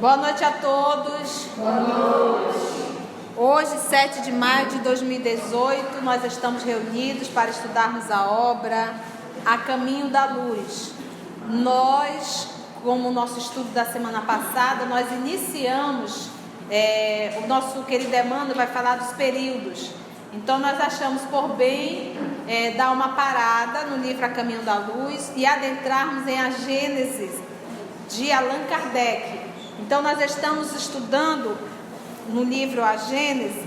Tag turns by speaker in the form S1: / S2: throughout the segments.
S1: Boa noite a todos.
S2: Boa noite.
S1: Hoje, 7 de maio de 2018, nós estamos reunidos para estudarmos a obra A Caminho da Luz. Nós, como o nosso estudo da semana passada, nós iniciamos, o nosso querido Emmanuel vai falar dos períodos. Então nós achamos por bem dar uma parada no livro A Caminho da Luz e adentrarmos em A Gênese de Allan Kardec. Então nós estamos estudando no livro A Gênese,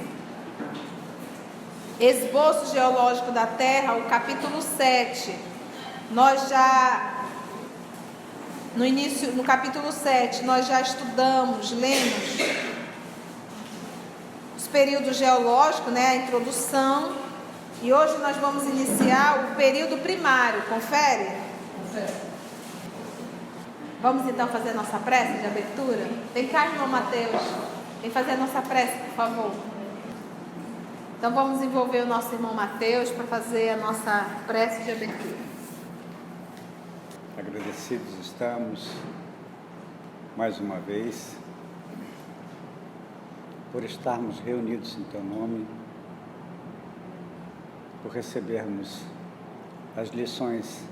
S1: Esboço Geológico da Terra, o capítulo 7. Nós já, no capítulo 7, nós já estudamos, lemos os períodos geológicos, a introdução. E hoje nós vamos iniciar o período primário. Confere?
S2: Confere.
S1: Vamos então fazer nossa prece de abertura? Vem cá, irmão Mateus. Vem fazer a nossa prece, por favor. Então vamos envolver o nosso irmão Mateus para fazer a nossa prece de abertura.
S3: Agradecidos estamos, mais uma vez, por estarmos reunidos em Teu nome, por recebermos as lições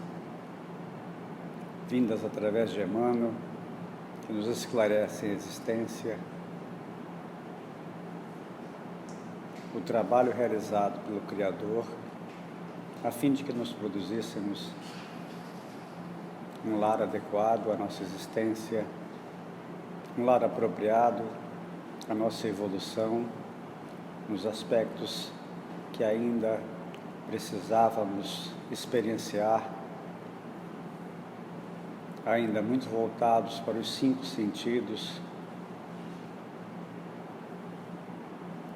S3: vindas através de Emmanuel, que nos esclarecem a existência, o trabalho realizado pelo Criador, a fim de que nos produzíssemos um lar adequado à nossa existência, um lar apropriado à nossa evolução, nos aspectos que ainda precisávamos experienciar, ainda muito voltados para os 5 sentidos,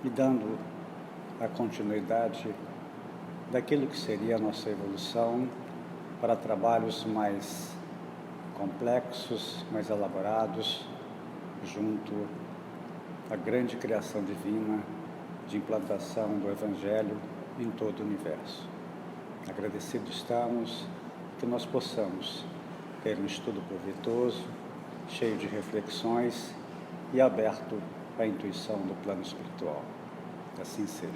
S3: e dando a continuidade daquilo que seria a nossa evolução para trabalhos mais complexos, mais elaborados, junto à grande criação divina de implantação do Evangelho em todo o universo. Agradecidos estamos que nós possamos ter um estudo proveitoso, cheio de reflexões e aberto à intuição do plano espiritual. Assim seja.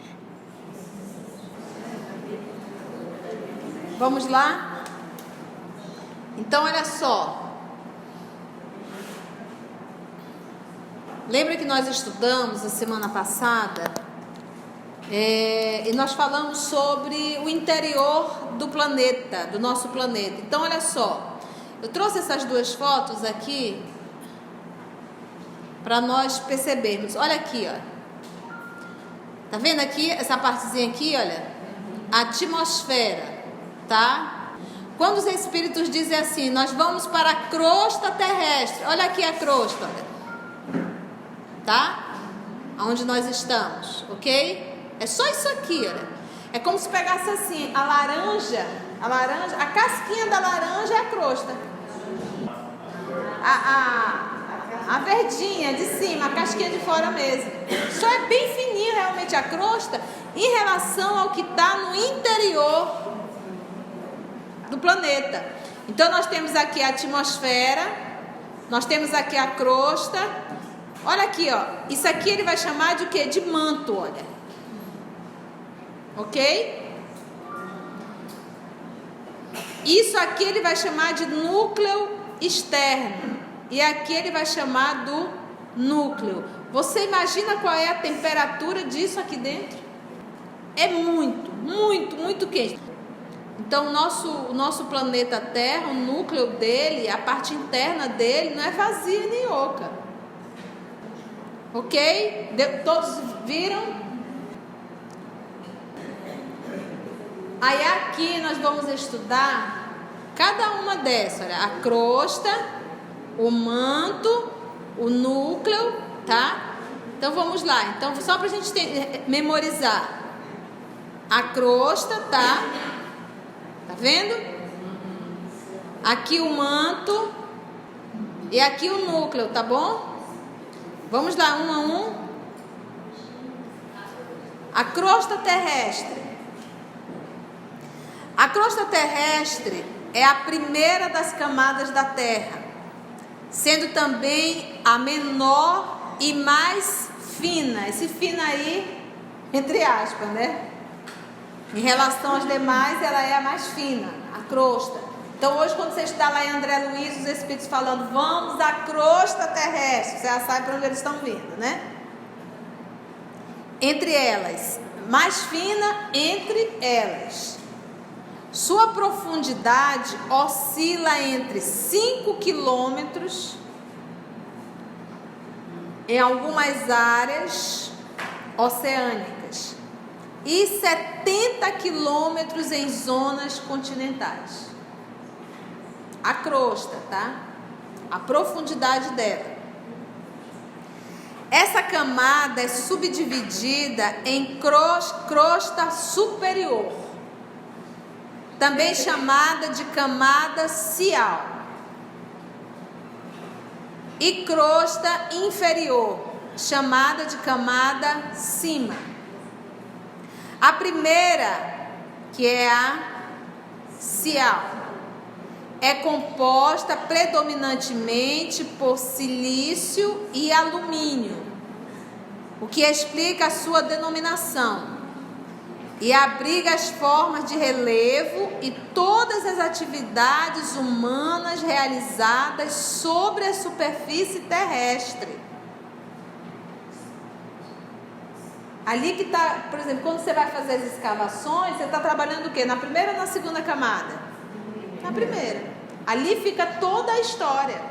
S1: Vamos lá? Então, olha só. Lembra que nós estudamos a semana passada e nós falamos sobre o interior do planeta, do nosso planeta. Então, olha só. Eu trouxe essas 2 fotos aqui para nós percebermos. Olha aqui, ó. Tá vendo aqui, essa partezinha aqui, olha? A atmosfera, tá? Quando os espíritos dizem assim, nós vamos para a crosta terrestre. Olha aqui a crosta, olha. Tá? Onde nós estamos, ok? É só isso aqui, olha. É como se pegasse assim, a laranja, a casquinha da laranja é a crosta. A verdinha de cima, a casquinha de fora mesmo. Só é bem fininha realmente a crosta em relação ao que está no interior do planeta. Então nós temos aqui a atmosfera, nós temos aqui a crosta. Olha aqui, ó. Isso aqui ele vai chamar de o quê? De manto, olha. Ok? Isso aqui ele vai chamar de núcleo externo. E aqui ele vai chamar do núcleo. Você imagina qual é a temperatura disso aqui dentro? É muito, muito, muito quente. Então o nosso planeta Terra, o núcleo dele, a parte interna dele não é vazia nem oca. Ok? Todos viram? Aí aqui nós vamos estudar cada uma dessas. Olha, a crosta, o manto, o núcleo, tá? Então vamos lá. Então só pra gente memorizar. A crosta, tá? Tá vendo? Aqui o manto e aqui o núcleo, tá bom? Vamos lá, um a um. A crosta terrestre. A crosta terrestre é a primeira das camadas da Terra. sendo também a menor e mais fina. Esse fina aí, entre aspas, né? Em relação às demais, ela é a mais fina, a crosta. Então hoje, quando você estudar lá em André Luiz, os Espíritos falando, vamos à crosta terrestre, você já sabe para onde eles estão vindo, né? Entre elas, mais fina entre elas. Sua profundidade oscila entre 5 quilômetros em algumas áreas oceânicas e 70 quilômetros em zonas continentais. A crosta, tá? A profundidade dela. Essa camada é subdividida em crosta superior, também chamada de camada cial, e crosta inferior, chamada de camada cima. A primeira, que é a cial, é composta predominantemente por silício e alumínio, o que explica a sua denominação, e abriga as formas de relevo e todas as atividades humanas realizadas sobre a superfície terrestre. Ali que está, por exemplo, quando você vai fazer as escavações, você está trabalhando o quê? Na primeira ou na segunda camada? Na primeira. Ali fica toda a história.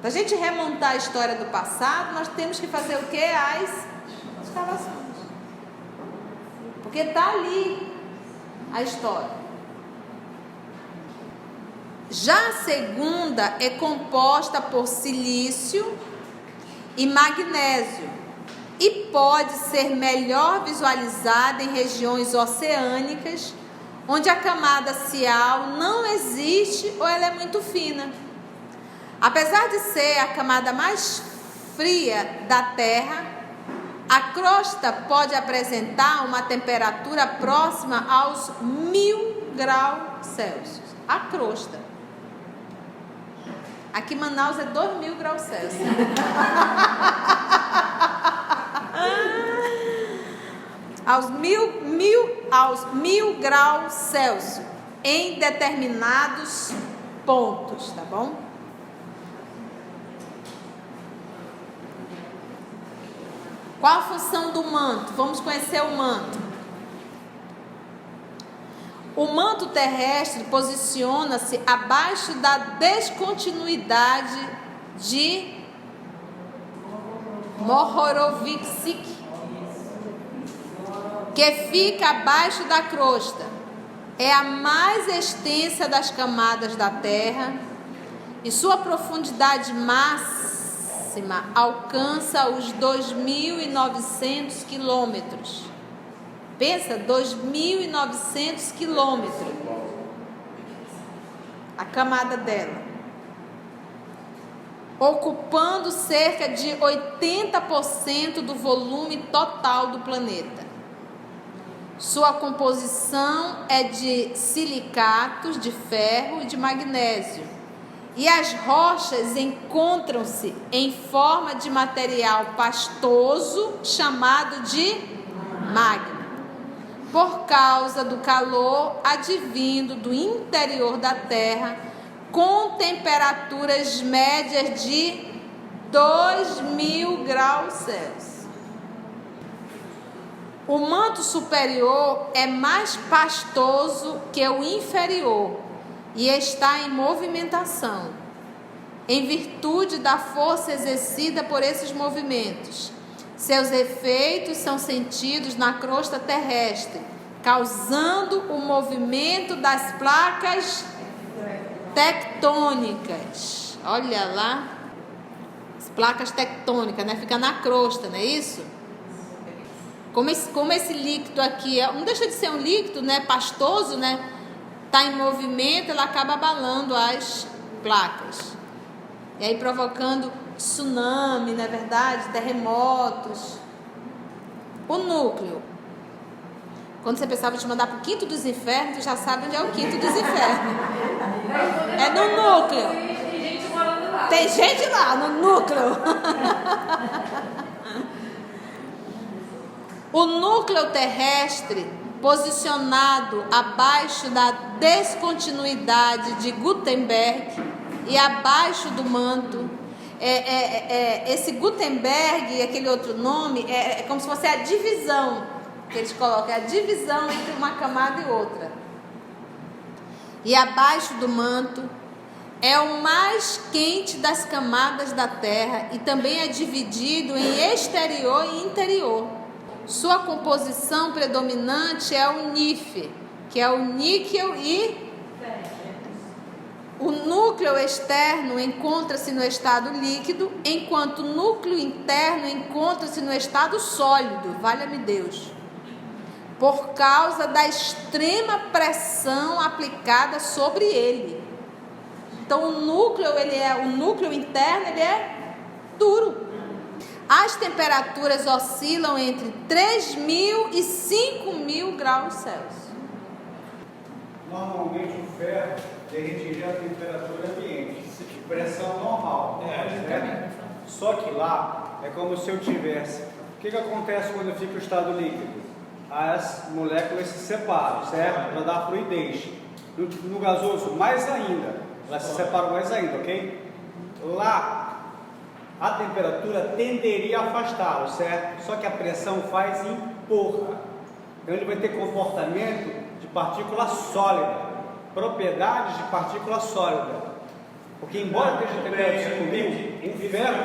S1: Para a gente remontar a história do passado, nós temos que fazer o quê? As escavações. Porque está ali a história. Já a segunda é composta por silício e magnésio e pode ser melhor visualizada em regiões oceânicas, onde a camada cial não existe ou ela é muito fina. Apesar de ser a camada mais fria da Terra, a crosta pode apresentar uma temperatura próxima aos 1000 graus Celsius. A crosta. Aqui em Manaus é 2000 graus Celsius. Aos 1000 graus Celsius em determinados pontos, tá bom? Qual a função do manto? Vamos conhecer o manto. O manto terrestre posiciona-se abaixo da descontinuidade de Mohorovičić, que fica abaixo da crosta. É a mais extensa das camadas da Terra e sua profundidade máxima alcança os 2.900 quilômetros. Pensa, 2.900 quilômetros a camada dela, ocupando cerca de 80% do volume total do planeta. Sua composição é de silicatos de ferro e de magnésio, e as rochas encontram-se em forma de material pastoso chamado de magma, por causa do calor advindo do interior da Terra, com temperaturas médias de 2000 graus Celsius. O manto superior é mais pastoso que o inferior e está em movimentação, em virtude da força exercida por esses movimentos. Seus efeitos são sentidos na crosta terrestre, causando o movimento das placas tectônicas. Olha lá, as placas tectônicas, né? Fica na crosta, não é isso? Como esse líquido aqui não deixa de ser um líquido, né? Pastoso, né? Está em movimento, ela acaba abalando as placas. E aí provocando tsunami, não é verdade? Terremotos. O núcleo. Quando você pensava te mandar para o quinto dos infernos, tu já sabe onde é o quinto dos infernos. É no núcleo.
S2: gente morando lá.
S1: Tem gente lá no núcleo. O núcleo terrestre, posicionado abaixo da descontinuidade de Gutenberg e abaixo do manto, esse Gutenberg e aquele outro nome é como se fosse a divisão que eles colocam, é a divisão entre uma camada e outra. E abaixo do manto é o mais quente das camadas da terra e também é dividido em exterior e interior. Sua composição predominante é o nífer, que é o níquel, e o núcleo externo encontra-se no estado líquido, enquanto o núcleo interno encontra-se no estado sólido, valha-me Deus, por causa da extrema pressão aplicada sobre ele. Então o núcleo interno ele é duro. As temperaturas oscilam entre 3.000 e 5.000 graus Celsius.
S3: Normalmente o ferro derretiria a temperatura ambiente, pressão normal. Né? Só que lá é como se eu tivesse. O que acontece quando fica o estado líquido? As moléculas se separam, certo? Para dar fluidez. No gasoso, mais ainda. Elas se separam mais ainda, ok? Lá, a temperatura tenderia a afastá-lo, certo? Só que a pressão faz empurra. Então ele vai ter comportamento de partícula sólida, propriedades de partícula sólida. Porque embora esteja a temperatura 5.000, o ferro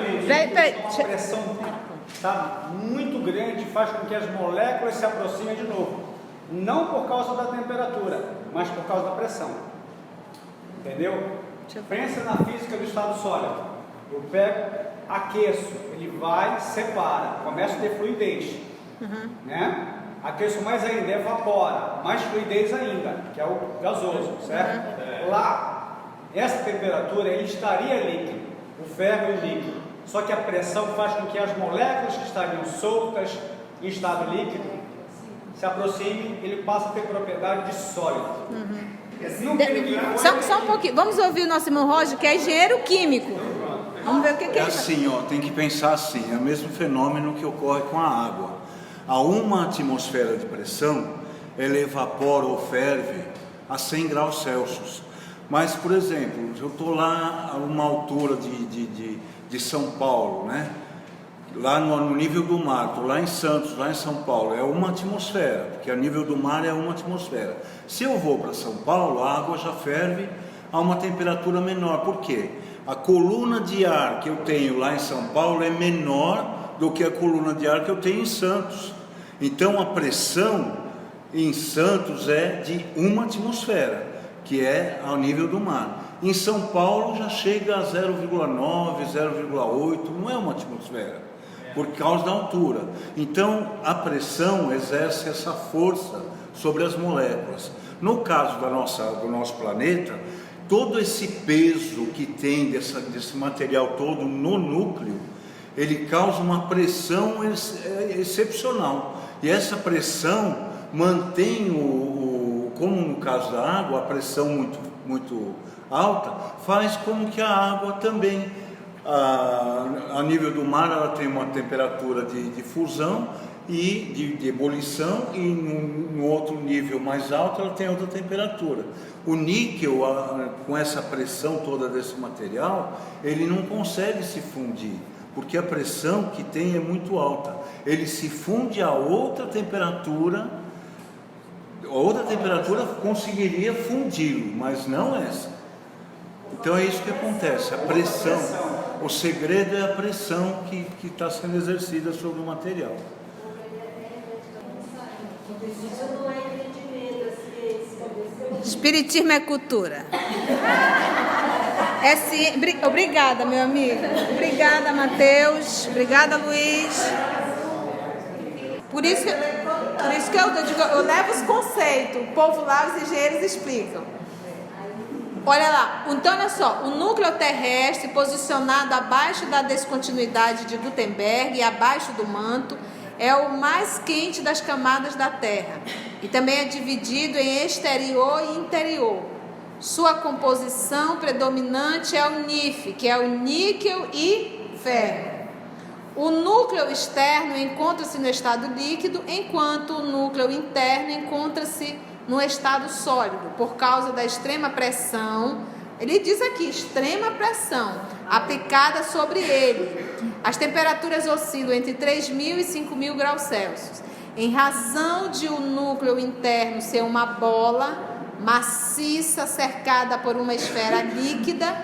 S3: uma pressão muito grande, faz com que as moléculas se aproximem de novo. Não por causa da temperatura, mas por causa da pressão. Entendeu? Pensa na física do estado sólido. Eu pego, aqueço, ele vai, separa, começa a ter fluidez, né? Aqueço mais ainda, evapora, mais fluidez ainda, que é o gasoso, certo? Lá, essa temperatura ele estaria líquido, o ferro é líquido, só que a pressão faz com que as moléculas que estariam soltas em estado líquido se aproximem, ele passa a ter propriedade de sólido.
S1: Só um pouquinho, vamos ouvir o nosso irmão Roger, que é engenheiro químico. Vamos ver o que é isso.
S4: Assim, tem que pensar assim, é o mesmo fenômeno que ocorre com a água. A uma atmosfera de pressão, ela evapora ou ferve a 100 graus Celsius. Mas, por exemplo, eu estou lá a uma altura de São Paulo, né? Lá no nível do mar, estou lá em Santos, lá em São Paulo, é uma atmosfera, porque a nível do mar é uma atmosfera. Se eu vou para São Paulo, a água já ferve a uma temperatura menor. Por quê? A coluna de ar que eu tenho lá em São Paulo é menor do que a coluna de ar que eu tenho em Santos. Então a pressão em Santos é de uma atmosfera, que é ao nível do mar. Em São Paulo já chega a 0,9, 0,8, não é uma atmosfera, por causa da altura. Então a pressão exerce essa força sobre as moléculas. No caso do nosso planeta, todo esse peso que tem desse material todo no núcleo, ele causa uma pressão excepcional. E essa pressão mantém, como no caso da água, a pressão muito alta, faz com que a água também, a nível do mar, ela tem uma temperatura de fusão e de ebulição, e no outro nível mais alto ela tem outra temperatura. O níquel, com essa pressão toda desse material, ele não consegue se fundir, porque a pressão que tem é muito alta. Ele se funde a outra temperatura conseguiria fundi-lo, mas não essa. Então é isso que acontece, a pressão. O segredo é a pressão que está sendo exercida sobre o material.
S1: Espiritismo é cultura. Obrigada, meu amigo. Obrigada, Mateus. Obrigada, Luiz. Por isso que eu digo, eu levo os conceitos. O povo lá, os engenheiros explicam. Olha lá, então olha só, o núcleo terrestre posicionado abaixo da descontinuidade de Gutenberg e abaixo do manto é o mais quente das camadas da Terra e também é dividido em exterior e interior. Sua composição predominante é o NiF, que é o níquel e ferro. O núcleo externo encontra-se no estado líquido, enquanto o núcleo interno encontra-se no estado sólido, por causa da extrema pressão. Ele diz aqui, extrema pressão aplicada sobre ele. As temperaturas oscilam entre 3.000 e 5.000 graus Celsius. Em razão de o núcleo interno ser uma bola maciça cercada por uma esfera líquida,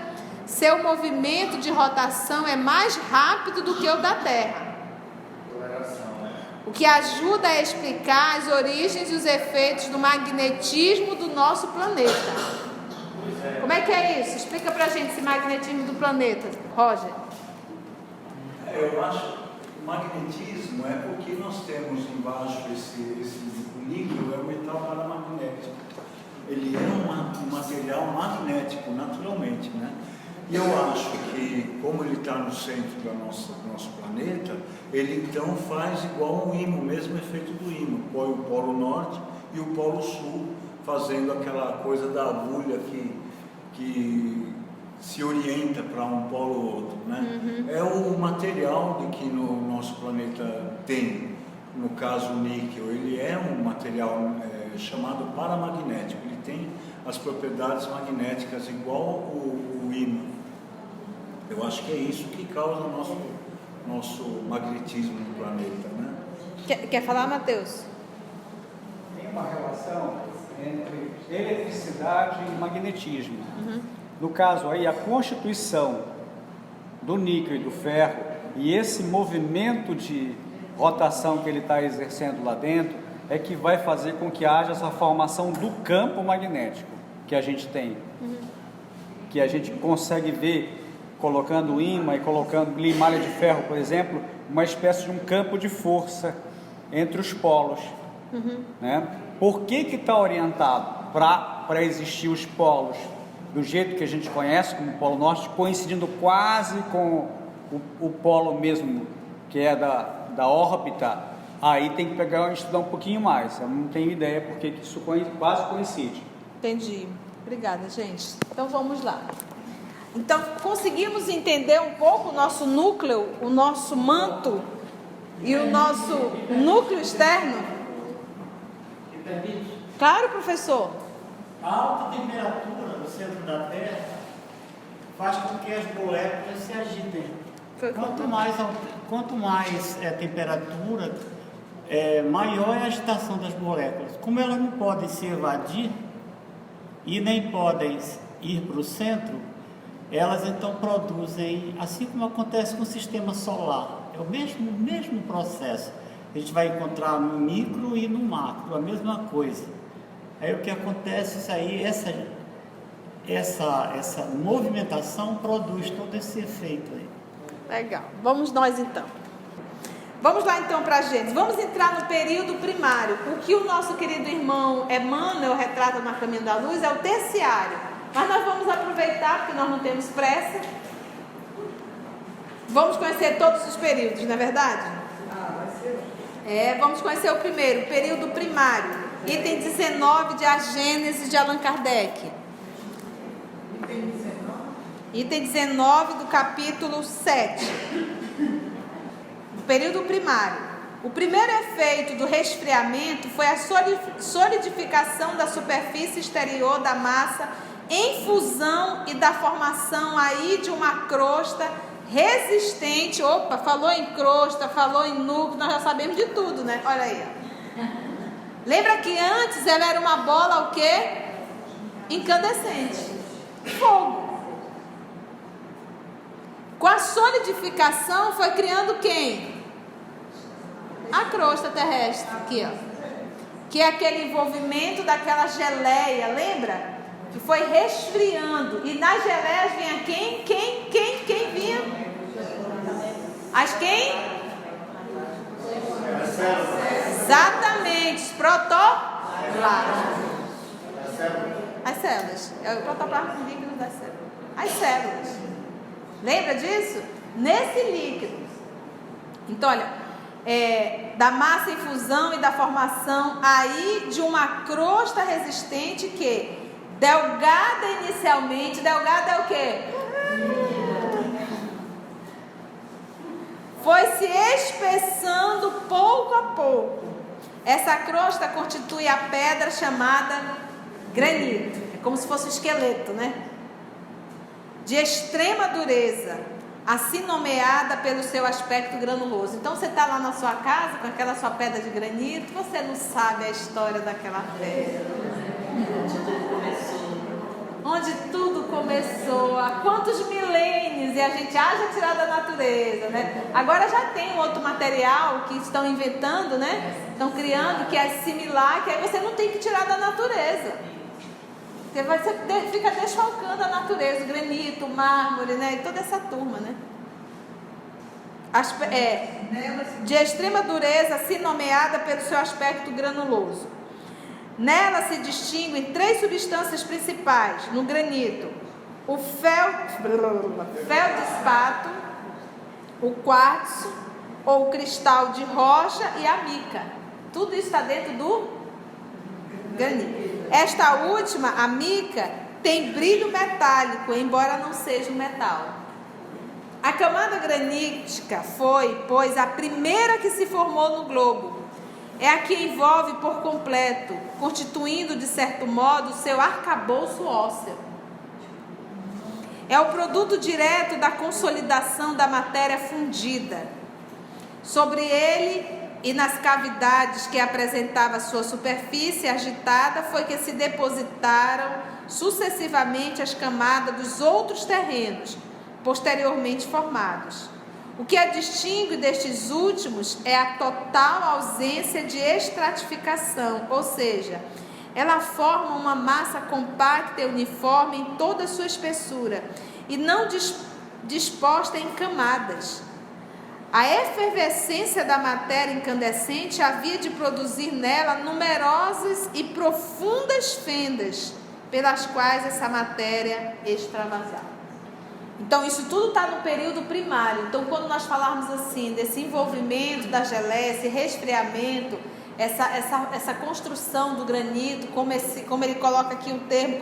S1: seu movimento de rotação é mais rápido do que o da Terra, o que ajuda a explicar as origens e os efeitos do magnetismo do nosso planeta. Como é que é isso? Explica pra gente esse magnetismo do planeta, Roger.
S4: Eu acho que o magnetismo é porque nós temos embaixo o níquel, é um metal paramagnético. Ele é um material magnético, naturalmente, né? E eu acho que, como ele está no centro do nosso planeta, ele então faz igual um ímã, o mesmo efeito do ímã. Põe o polo norte e o polo sul, fazendo aquela coisa da agulha que se orienta para um polo ou outro, né? É o material de que no nosso planeta tem, no caso o níquel, ele é um material chamado paramagnético, ele tem as propriedades magnéticas igual o ímã. Eu acho que é isso que causa o nosso magnetismo no planeta, né?
S1: Quer falar, Matheus?
S3: Tem uma relação entre eletricidade e magnetismo. No caso aí, a constituição do níquel e do ferro e esse movimento de rotação que ele está exercendo lá dentro é que vai fazer com que haja essa formação do campo magnético que a gente tem, que a gente consegue ver colocando ímã e colocando limalha de ferro, por exemplo, uma espécie de um campo de força entre os polos, né? Por que está orientado para existir os polos do jeito que a gente conhece como Polo Norte, coincidindo quase com o polo mesmo, que é da órbita? Aí tem que estudar um pouquinho mais. Eu não tenho ideia porque que isso quase coincide.
S1: Entendi. Obrigada, gente. Então vamos lá. Então conseguimos entender um pouco o nosso núcleo, o nosso manto e o nosso núcleo externo? Claro, professor.
S2: A alta temperatura no centro da Terra faz com que as moléculas se agitem. Quanto mais temperatura, maior é a agitação das moléculas. Como elas não podem se evadir e nem podem ir para o centro, elas então produzem, assim como acontece com o sistema solar, é o mesmo processo. A gente vai encontrar no micro e no macro, a mesma coisa. Aí o que acontece, isso aí, essa movimentação produz todo esse efeito aí.
S1: Legal. Vamos nós então. Vamos lá então para a gente. Vamos entrar no período primário. O que o nosso querido irmão Emmanuel retrata no Caminho da Luz é o terciário. Mas nós vamos aproveitar, porque nós não temos pressa. Vamos conhecer todos os períodos, não é verdade? Vamos conhecer o primeiro, o período primário. Item 19 de A Gênese de Allan Kardec. Item 19 do capítulo 7. O período primário. O primeiro efeito do resfriamento foi a solidificação da superfície exterior da massa em fusão e da formação aí de uma crosta resistente. Opa, falou em crosta, falou em núcleo, nós já sabemos de tudo, né? Olha aí, ó. Lembra que antes ela era uma bola o quê? Incandescente. Fogo. Com a solidificação foi criando quem? A crosta terrestre, aqui, ó. Que é aquele envolvimento daquela geleia, lembra? Que foi resfriando. E nas geleias vinha quem vinha? As quem? Exatamente, os protoplasmas. As células. É o protoplasma líquido das células. As células. Lembra disso? Nesse líquido. Então, olha, da massa em fusão e da formação aí de uma crosta resistente que delgada inicialmente. Delgada é o quê? Foi se espessando pouco a pouco. Essa crosta constitui a pedra chamada granito. É como se fosse um esqueleto, né? De extrema dureza, assim nomeada pelo seu aspecto granuloso. Então você está lá na sua casa com aquela sua pedra de granito, você não sabe a história daquela pedra. Onde tudo começou, há quantos milênios, e a gente haja tirar da natureza, né? Agora já tem um outro material que estão inventando, né? Estão criando, que é similar, que aí você não tem que tirar da natureza. Você fica desfalcando a natureza, o granito, o mármore, né? E toda essa turma, né? De extrema dureza, assim nomeada pelo seu aspecto granuloso. Nela se distinguem 3 substâncias principais no granito: o feldespato, o quartzo ou cristal de rocha e a mica. Tudo isso está dentro do granito. Esta última, a mica, tem brilho metálico, embora não seja um metal. A camada granítica foi, pois, a primeira que se formou no globo. É a que envolve por completo, constituindo, de certo modo, seu arcabouço ósseo. É o produto direto da consolidação da matéria fundida. Sobre ele e nas cavidades que apresentava sua superfície agitada, foi que se depositaram sucessivamente as camadas dos outros terrenos, posteriormente formados. O que a distingue destes últimos é a total ausência de estratificação, ou seja, ela forma uma massa compacta e uniforme em toda a sua espessura e não disposta em camadas. A efervescência da matéria incandescente havia de produzir nela numerosas e profundas fendas pelas quais essa matéria extravasava. Então, isso tudo está no período primário. Então, quando nós falarmos assim, desse envolvimento da geleia, esse resfriamento, essa construção do granito, como ele coloca aqui um termo,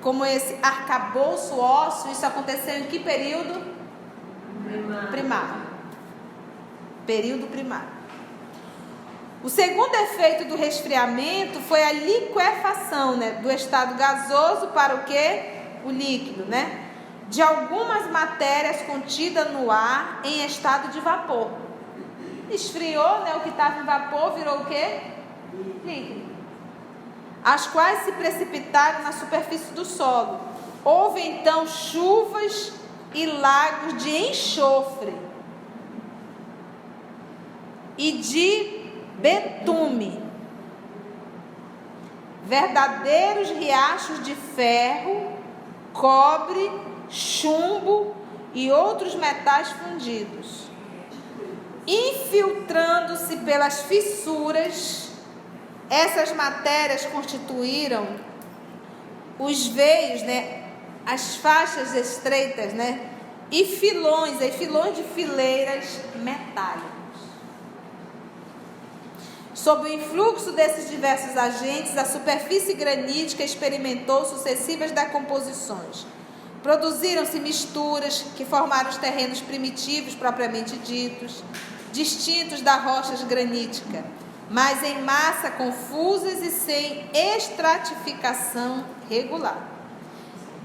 S1: como esse arcabouço ósseo, isso aconteceu em que período? Primário. Período primário. O segundo efeito do resfriamento foi a liquefação, né? Do estado gasoso para o quê? O líquido, né? De algumas matérias contidas no ar em estado de vapor. Esfriou, né? O que estava em vapor virou o quê? Líquido. As quais se precipitaram na superfície do solo. Houve então chuvas e lagos de enxofre e de betume, verdadeiros riachos de ferro, cobre, chumbo e outros metais fundidos, infiltrando-se pelas fissuras. Essas matérias constituíram os veios, né, as faixas estreitas, né, e filões de fileiras metálicas. Sob o influxo desses diversos agentes, a superfície granítica experimentou sucessivas decomposições. Produziram-se misturas que formaram os terrenos primitivos propriamente ditos, distintos da rocha granítica, mas em massa confusas e sem estratificação regular.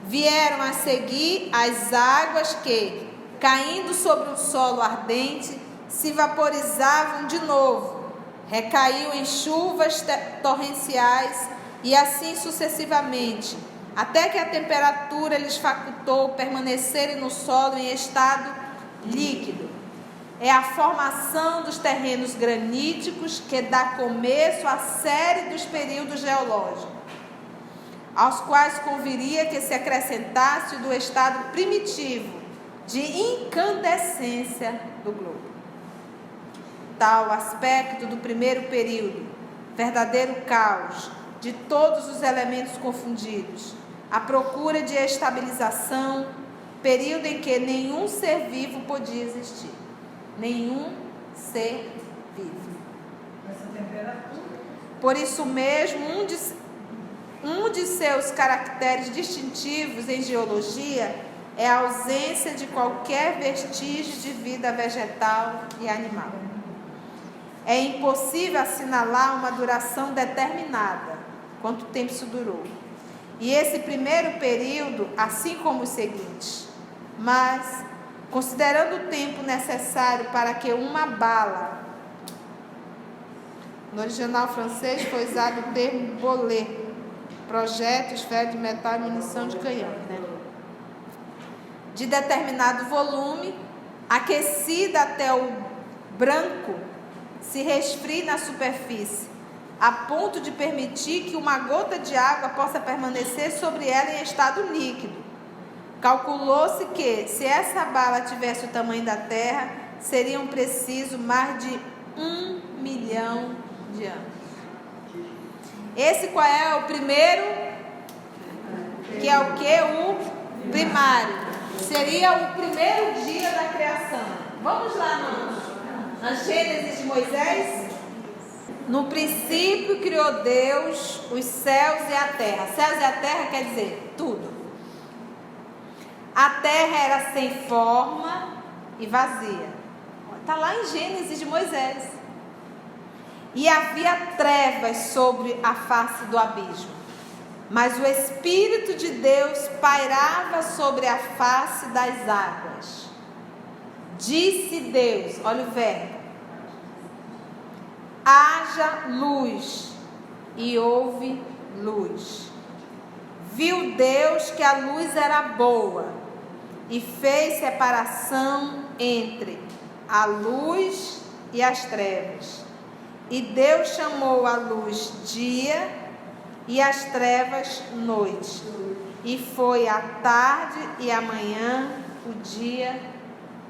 S1: Vieram a seguir as águas que, caindo sobre um solo ardente, se vaporizavam de novo, recaiu em chuvas torrenciais e assim sucessivamente, até que a temperatura lhes facultou permanecerem no solo em estado líquido. É a formação dos terrenos graníticos que dá começo à série dos períodos geológicos, aos quais conviria que se acrescentasse do estado primitivo de incandescência do globo. Tal aspecto do primeiro período, verdadeiro caos de todos os elementos confundidos, a procura de estabilização, período em que nenhum ser vivo podia existir. Nenhum ser vivo. Essa temperatura. Por isso mesmo, um de seus caracteres distintivos em geologia é a ausência de qualquer vestígio de vida vegetal e animal. É impossível assinalar uma duração determinada, quanto tempo isso durou. E esse primeiro período, assim como os seguintes, mas, considerando o tempo necessário para que uma bala, no original francês foi usado o termo bolet, projeto, esfera de metal e munição de canhão, né? De determinado volume, aquecida até o branco, se resfrie na superfície, a ponto de permitir que uma gota de água possa permanecer sobre ela em estado líquido. Calculou-se que, se essa bala tivesse o tamanho da Terra, seriam precisos mais de 1 milhão de anos. Esse qual é o primeiro? Que é o que? O primário. Seria o primeiro dia da criação. Vamos lá na Gênesis de Moisés? No princípio criou Deus os céus e a terra. Céus e a terra quer dizer tudo. A terra era sem forma e vazia. Está lá em Gênesis de Moisés. E havia trevas sobre a face do abismo. Mas o Espírito de Deus pairava sobre a face das águas. Disse Deus, olha o verbo: haja luz, e houve luz. Viu Deus que a luz era boa, e fez separação entre a luz e as trevas. E Deus chamou a luz dia e as trevas noite. E foi a tarde e a manhã o dia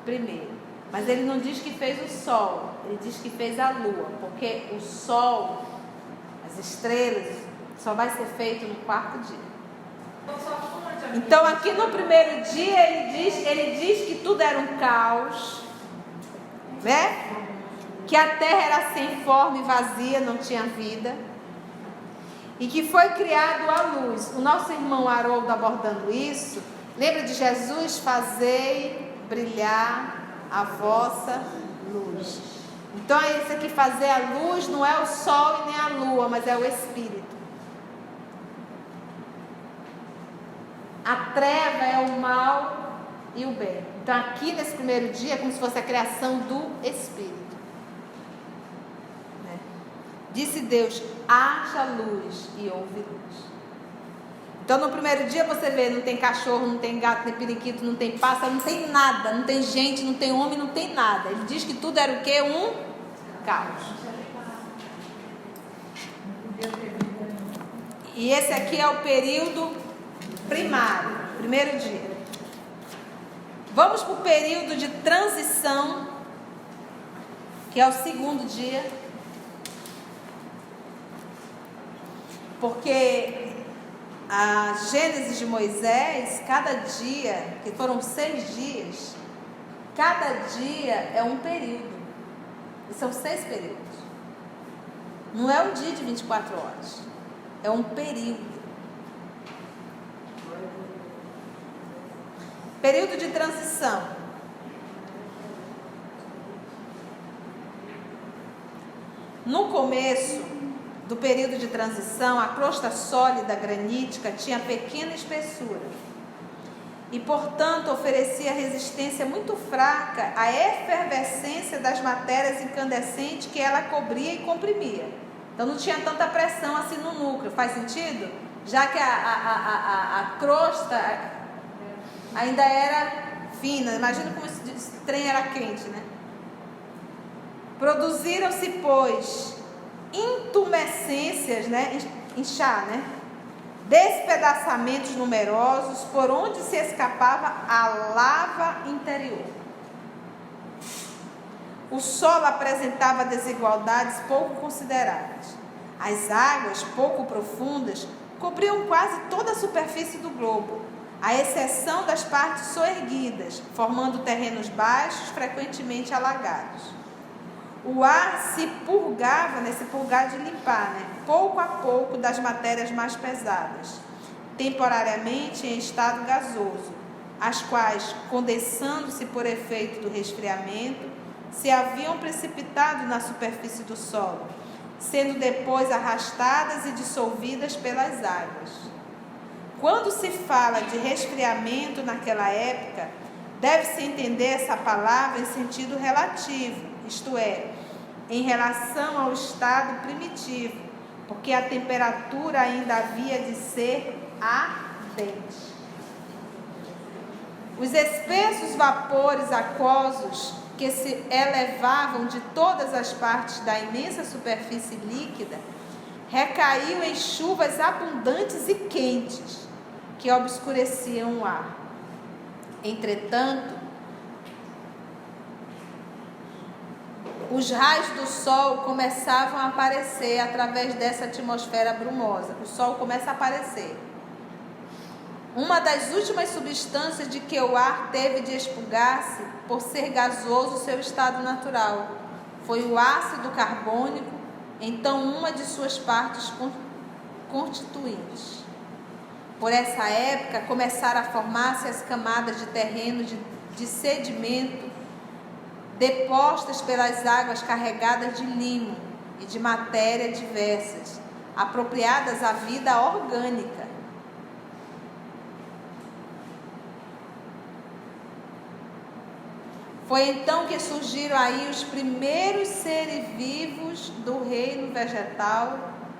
S1: primeiro. Mas ele não diz que fez o sol, ele diz que fez a lua, porque o sol, as estrelas, só vai ser feito no quarto dia. Então aqui no primeiro dia ele diz que tudo era um caos, né? Que a terra era sem forma e vazia, não tinha vida, e que foi criado a luz. O nosso irmão Haroldo abordando isso, lembra de Jesus? Fazei brilhar a vossa luz. Então esse aqui, fazer a luz, não é o sol e nem a lua, mas é o Espírito. A treva é o mal e o bem. Então aqui nesse primeiro dia é como se fosse a criação do Espírito. Disse Deus, haja luz, e houve luz. Então no primeiro dia você vê, não tem cachorro, não tem gato, não tem periquito, não tem pássaro, não tem nada, não tem gente, não tem homem, não tem nada. Ele diz que tudo era o quê? Um caos. E esse aqui é o período primário, primeiro dia. Vamos para o período de transição, que é o segundo dia. Porque a Gênesis de Moisés, cada dia, que foram 6 dias, cada dia é um período. E são 6 períodos. Não é um dia de 24 horas. É um período. Período de transição. No começo do período de transição, a crosta sólida granítica tinha pequena espessura e, portanto, oferecia resistência muito fraca à efervescência das matérias incandescentes que ela cobria e comprimia. Então não tinha tanta pressão assim no núcleo. Faz sentido? Já que a crosta ainda era fina. Imagina como esse trem era quente, né? Produziram-se, pois, intumescências, né? Inchar, né? Despedaçamentos numerosos por onde se escapava a lava interior. O solo apresentava desigualdades pouco consideráveis. As águas, pouco profundas, cobriam quase toda a superfície do globo, à exceção das partes soerguidas, formando terrenos baixos, frequentemente alagados. O ar se purgava, né? Se purgar de limpar, né? pouco a pouco das matérias mais pesadas, temporariamente em estado gasoso, as quais, condensando-se por efeito do resfriamento, se haviam precipitado na superfície do solo, sendo depois arrastadas e dissolvidas pelas águas. Quando se fala de resfriamento naquela época, deve-se entender essa palavra em sentido relativo, isto é, em relação ao estado primitivo, porque a temperatura ainda havia de ser ardente. Os espessos vapores aquosos que se elevavam de todas as partes da imensa superfície líquida recaíam em chuvas abundantes e quentes que obscureciam o ar. Entretanto, os raios do sol começavam a aparecer através dessa atmosfera brumosa. O sol começa a aparecer. Uma das últimas substâncias de que o ar teve de expurgar-se, por ser gasoso seu estado natural, foi o ácido carbônico, então uma de suas partes constituintes. Por essa época, começaram a formar-se as camadas de terreno de sedimento depostas pelas águas carregadas de limo e de matéria diversas, apropriadas à vida orgânica. Foi então que surgiram aí os primeiros seres vivos do reino vegetal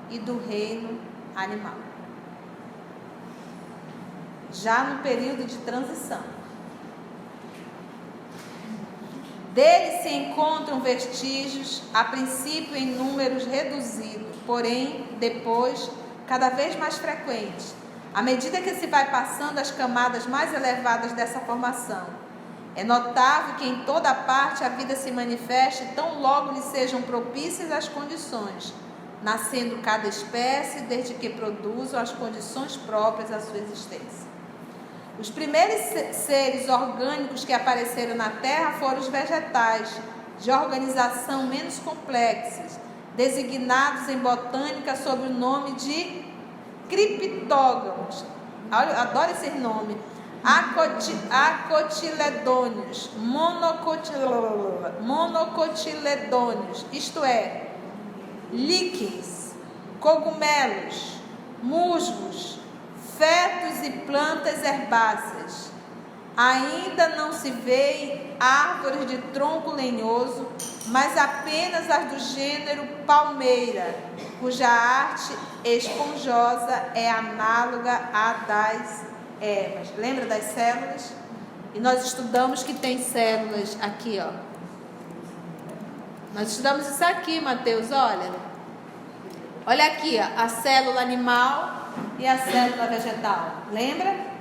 S1: e do reino animal. Já no período de transição. Dele se encontram vestígios, a princípio em números reduzidos, porém, depois, cada vez mais frequentes, à medida que se vai passando as camadas mais elevadas dessa formação. É notável que em toda parte a vida se manifeste tão logo lhe sejam propícias as condições, nascendo cada espécie desde que produzam as condições próprias à sua existência. Os primeiros seres orgânicos que apareceram na Terra foram os vegetais, de organização menos complexa, designados em botânica sob o nome de criptógamos. Eu adoro esse nome. Acotiledônios, monocotiledônios, isto é, líquens, cogumelos, musgos, fetos e plantas herbáceas. Ainda não se vê árvores de tronco lenhoso, mas apenas as do gênero palmeira, cuja arte esponjosa é análoga à das ervas. Lembra das células? E nós estudamos que tem células aqui, ó. Nós estudamos isso aqui, Mateus, olha. Olha aqui, ó, a célula animal e a célula vegetal. Lembra?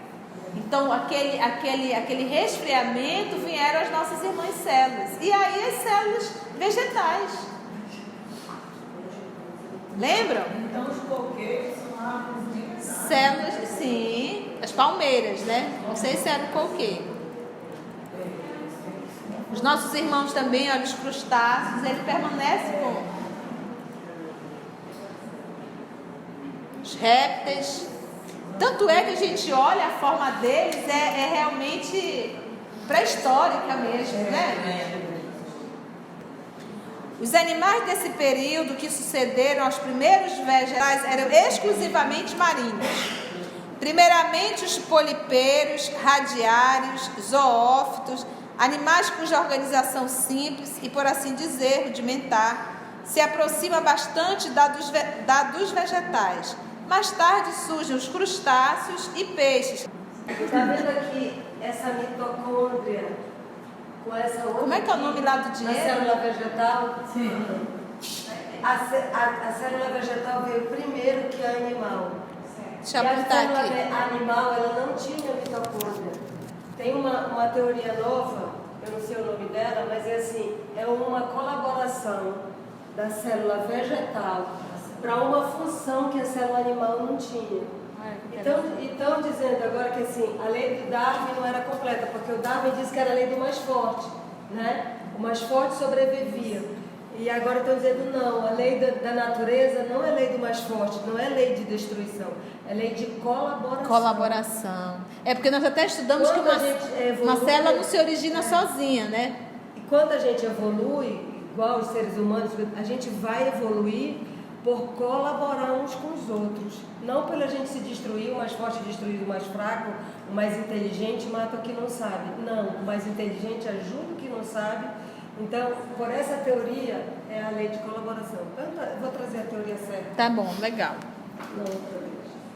S1: Então, aquele resfriamento vieram as nossas irmãs células. E aí as células vegetais. Lembram?
S5: Então os coqueiros são árvores milenares.
S1: Células, sim, as palmeiras, né? Não sei se era o coqueiro. Os nossos irmãos também, olha, os crustáceos, eles permanecem com os répteis. Tanto é que a gente olha, a forma deles é realmente pré-histórica mesmo, né? Os animais desse período que sucederam aos primeiros vegetais eram exclusivamente marinhos. Primeiramente os polipeiros, radiários, zoófitos, animais cuja organização simples e, por assim dizer, rudimentar, se aproxima bastante da dos vegetais. Mais tarde surgem os crustáceos e peixes.
S5: Está vendo aqui essa mitocôndria com essa outra?
S1: Como é que é o nome lá do
S5: A
S1: dinheiro?
S5: célula vegetal? Sim. A célula vegetal veio primeiro que a animal.
S1: Deixa eu
S5: e a
S1: apontar
S5: célula
S1: aqui.
S5: animal, ela não tinha mitocôndria. Tem uma teoria nova, eu não sei o nome dela, mas é assim, é uma colaboração da célula vegetal para uma função que a célula animal não tinha. Então dizendo agora que assim, a lei de Darwin não era completa, porque o Darwin disse que era a lei do mais forte, né? O mais forte sobrevivia. E agora estão dizendo não, a lei da natureza não é lei do mais forte, não é lei de destruição, é lei de colaboração.
S1: Colaboração. É porque nós até estudamos
S5: Quando
S1: que
S5: a gente evolui,
S1: uma célula não se origina sozinha, né?
S5: E quando a gente evolui, igual os seres humanos, a gente vai evoluir por colaborar uns com os outros. Não pela gente se destruir, o mais forte destruir o mais fraco, o mais inteligente mata o que não sabe. Não, o mais inteligente ajuda o que não sabe. Então, por essa teoria, é a lei de colaboração. Eu vou trazer a teoria certa.
S1: Tá bom, legal.
S5: Não,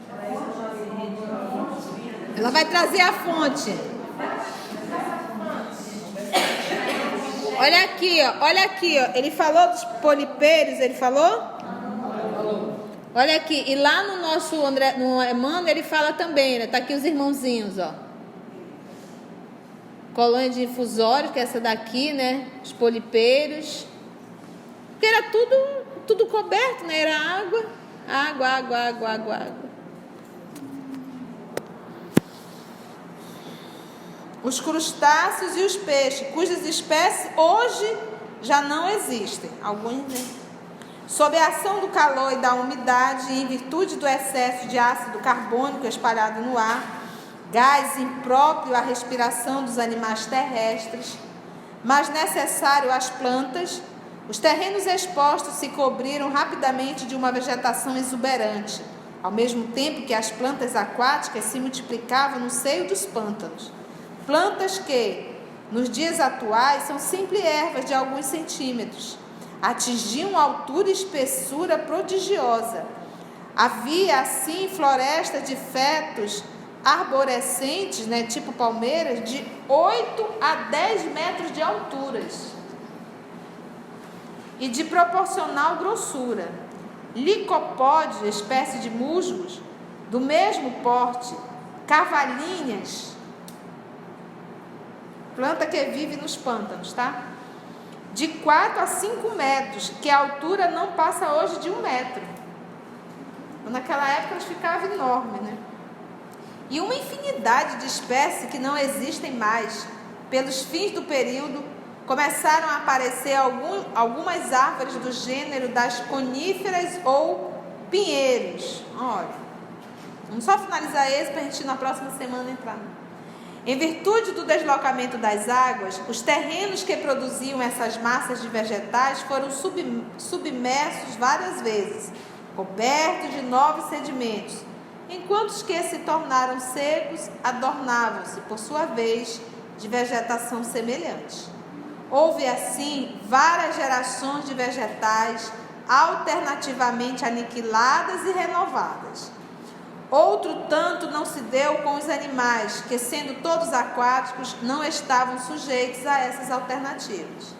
S5: para isso eu já vi.
S1: Ela vai trazer a fonte. Olha aqui, ó. Olha aqui, ó. Ele falou dos polipeiros, ele falou? Olha aqui. E lá no nosso no Emmanuel, ele fala também, né? Tá aqui os irmãozinhos, ó. Colônia de infusórios, que é essa daqui, né? Os polipeiros. Porque era tudo coberto, né? Era água. Água. Os crustáceos e os peixes, cujas espécies hoje já não existem. Alguns, né? Sob a ação do calor e da umidade, e em virtude do excesso de ácido carbônico espalhado no ar, gás impróprio à respiração dos animais terrestres, mas necessário às plantas, os terrenos expostos se cobriram rapidamente de uma vegetação exuberante, ao mesmo tempo que as plantas aquáticas se multiplicavam no seio dos pântanos. Plantas que, nos dias atuais, são simples ervas de alguns centímetros, atingiam altura e espessura prodigiosa. Havia, assim, floresta de fetos arborescentes, né, tipo palmeiras, de 8 a 10 metros de alturas e de proporcional grossura. Licopódios, espécie de musgos, do mesmo porte. Cavalinhas, planta que vive nos pântanos, tá? De 4 a 5 metros, que a altura não passa hoje de 1 metro. Naquela época elas ficavam enormes, né? E uma infinidade de espécies que não existem mais. Pelos fins do período, começaram a aparecer algumas árvores do gênero das coníferas ou pinheiros. Olha, vamos só finalizar esse para a gente na próxima semana entrar. Em virtude do deslocamento das águas, os terrenos que produziam essas massas de vegetais foram submersos várias vezes, cobertos de novos sedimentos, enquanto os que se tornaram secos adornavam-se, por sua vez, de vegetação semelhante. Houve, assim, várias gerações de vegetais alternativamente aniquiladas e renovadas. Outro tanto não se deu com os animais, que, sendo todos aquáticos, não estavam sujeitos a essas alternativas.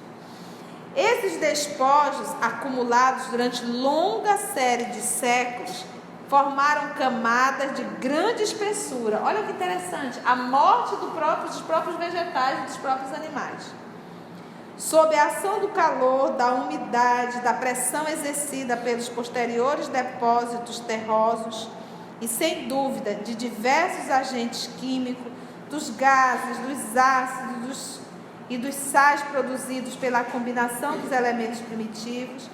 S1: Esses despojos, acumulados durante longa série de séculos, formaram camadas de grande espessura. Olha que interessante, a morte dos próprios vegetais e dos próprios animais. Sob a ação do calor, da umidade, da pressão exercida pelos posteriores depósitos terrosos e, sem dúvida, de diversos agentes químicos, dos gases, dos ácidos e dos sais produzidos pela combinação dos elementos primitivos,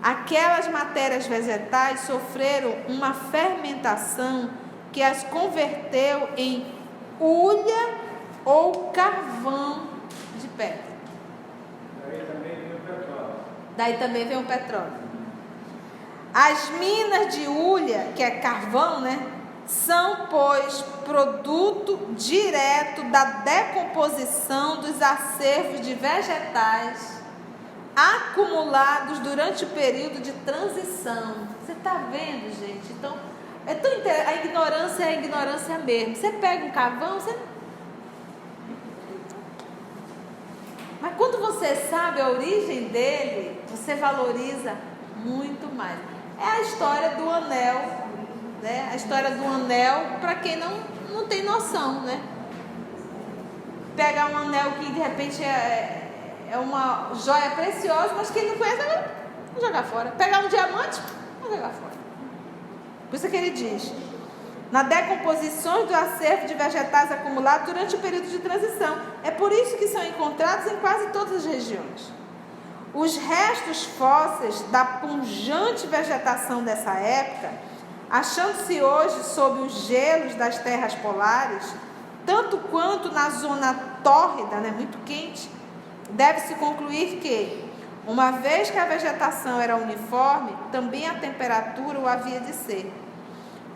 S1: aquelas matérias vegetais sofreram uma fermentação que as converteu em hulha ou carvão de pedra. Daí também vem o petróleo. As minas de hulha, que é carvão, né, são, pois, produto direto da decomposição dos acervos de vegetais acumulados durante o período de transição. Você está vendo, gente? Então, é tão a ignorância é a ignorância mesmo. Você pega um carvão, mas quando você sabe a origem dele, você valoriza muito mais. É a história do anel, né? A história do anel, para quem não tem noção, né? Pegar um anel que de repente é uma joia preciosa, mas quem não conhece, vai jogar fora. Pegar um diamante, vai jogar fora. Por isso que ele diz: na decomposição do acervo de vegetais acumulados durante o período de transição. É por isso que são encontrados em quase todas as regiões. Os restos fósseis da pungente vegetação dessa época, achando-se hoje sob os gelos das terras polares, tanto quanto na zona tórrida, muito quente, deve-se concluir que, uma vez que a vegetação era uniforme, também a temperatura o havia de ser.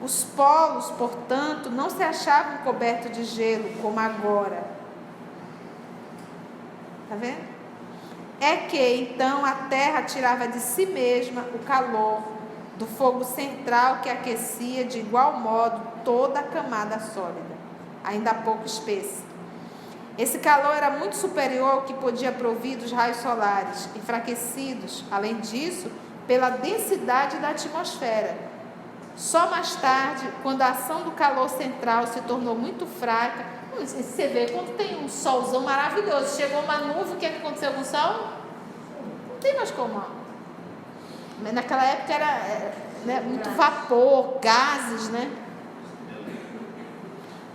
S1: Os polos, portanto, não se achavam cobertos de gelo como agora. Está vendo? É que, então, a terra tirava de si mesma o calor do fogo central que aquecia de igual modo toda a camada sólida, ainda pouco espessa. Esse calor era muito superior ao que podia provir dos raios solares, enfraquecidos, além disso, pela densidade da atmosfera. Só mais tarde, quando a ação do calor central se tornou muito fraca, você vê quando tem um solzão maravilhoso, chegou uma nuvem, o que aconteceu com o sol? Não tem mais como. Mas naquela época era muito vapor, gases,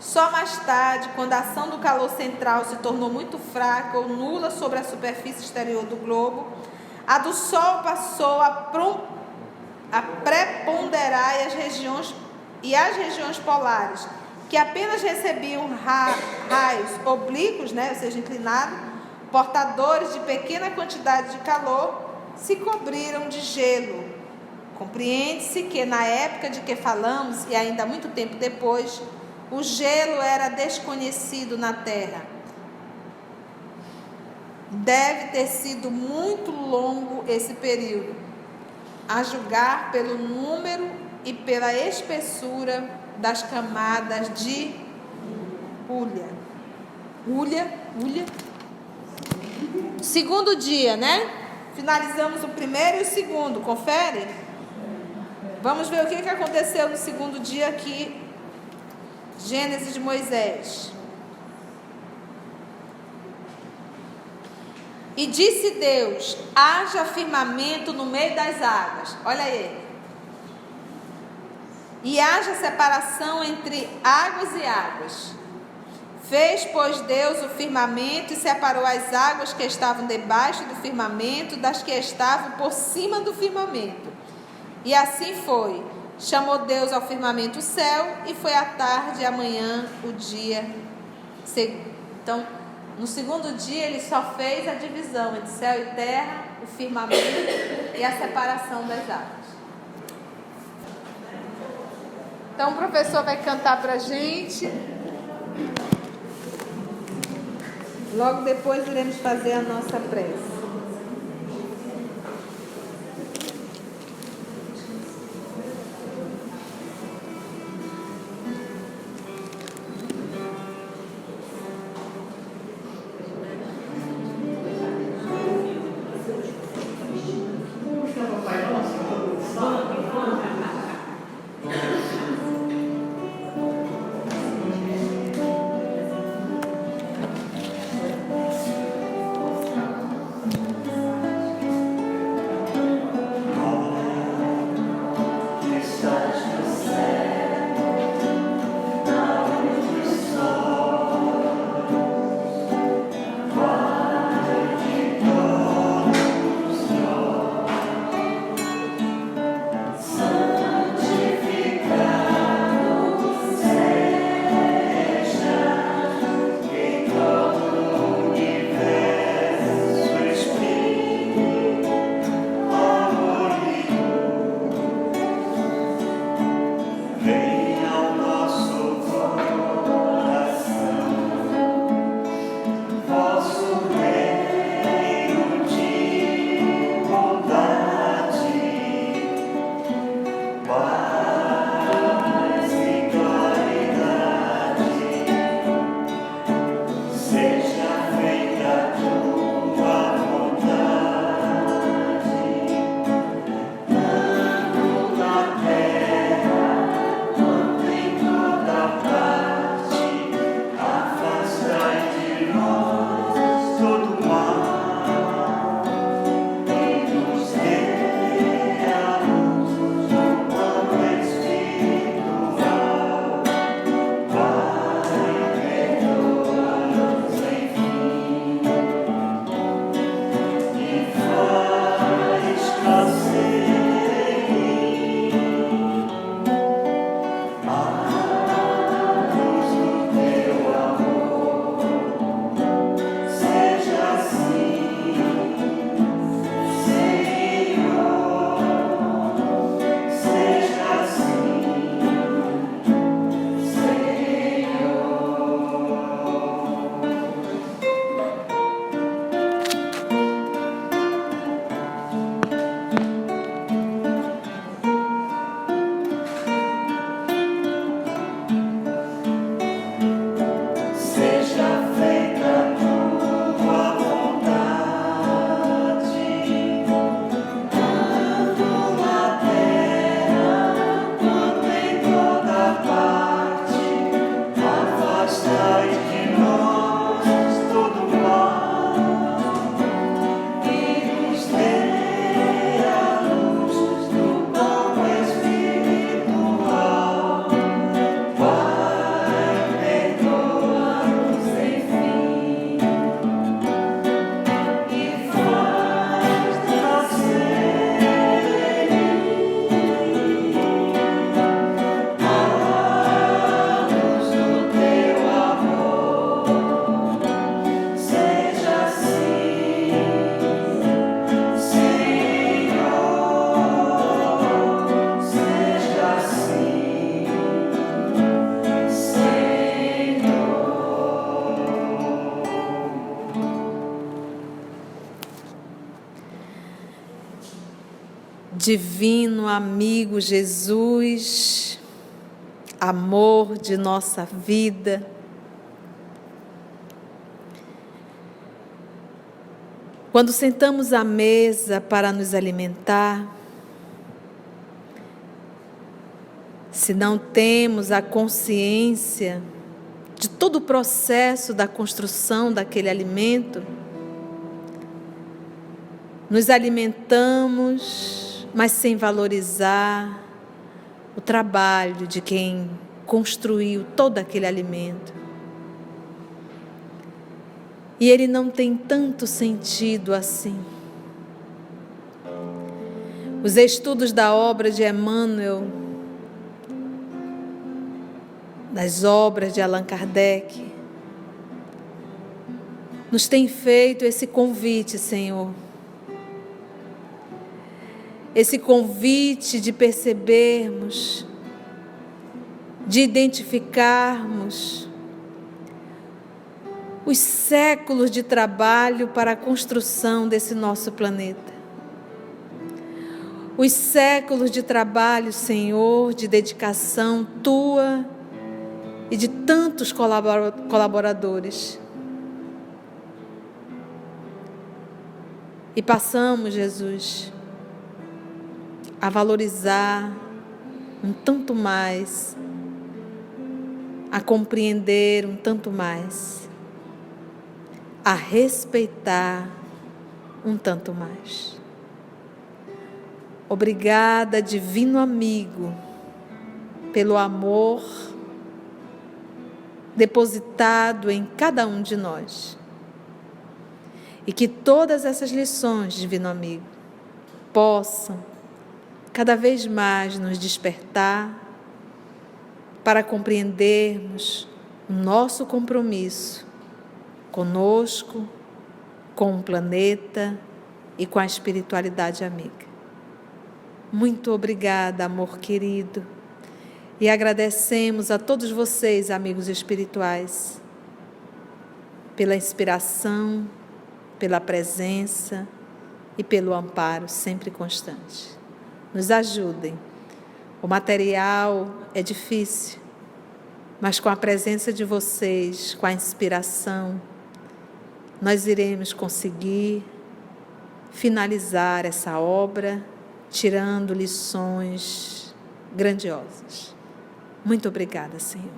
S1: Só mais tarde, quando a ação do calor central se tornou muito fraca ou nula sobre a superfície exterior do globo, a do Sol passou a preponderar e as regiões polares, que apenas recebiam raios oblíquos, ou seja, inclinados, portadores de pequena quantidade de calor, se cobriram de gelo. Compreende-se que na época de que falamos, e ainda muito tempo depois, o gelo era desconhecido na Terra. Deve ter sido muito longo esse período, a julgar pelo número e pela espessura das camadas de Ulha. Segundo dia, Finalizamos o primeiro e o segundo, confere? Vamos ver o que aconteceu no segundo dia aqui. Gênesis de Moisés. E disse Deus: haja firmamento no meio das águas. Olha aí. E haja separação entre águas e águas. Fez, pois, Deus o firmamento e separou as águas que estavam debaixo do firmamento das que estavam por cima do firmamento. E assim foi. Chamou Deus ao firmamento o céu, e foi a tarde e a manhã o dia segundo. Então, no segundo dia ele só fez a divisão entre céu e terra, o firmamento e a separação das águas. Então o professor vai cantar para a gente. Logo depois iremos fazer a nossa prece. Divino amigo Jesus, amor de nossa vida, quando sentamos à mesa para nos alimentar, se não temos a consciência de todo o processo da construção daquele alimento, nos alimentamos, mas sem valorizar o trabalho de quem construiu todo aquele alimento. E ele não tem tanto sentido assim. Os estudos da obra de Emmanuel, das obras de Allan Kardec, nos têm feito esse convite, Senhor. Esse convite de percebermos, de identificarmos os séculos de trabalho para a construção desse nosso planeta. Os séculos de trabalho, Senhor, de dedicação Tua e de tantos colaboradores. E passamos, Jesus, a valorizar um tanto mais, a compreender um tanto mais, a respeitar um tanto mais. Obrigada, divino amigo, pelo amor depositado em cada um de nós. E que todas essas lições, divino amigo, possam cada vez mais nos despertar para compreendermos o nosso compromisso conosco, com o planeta e com a espiritualidade amiga. Muito obrigada, amor querido, e agradecemos a todos vocês, amigos espirituais, pela inspiração, pela presença e pelo amparo sempre constante. Nos ajudem. O material é difícil, mas com a presença de vocês, com a inspiração, nós iremos conseguir finalizar essa obra, tirando lições grandiosas. Muito obrigada, Senhor.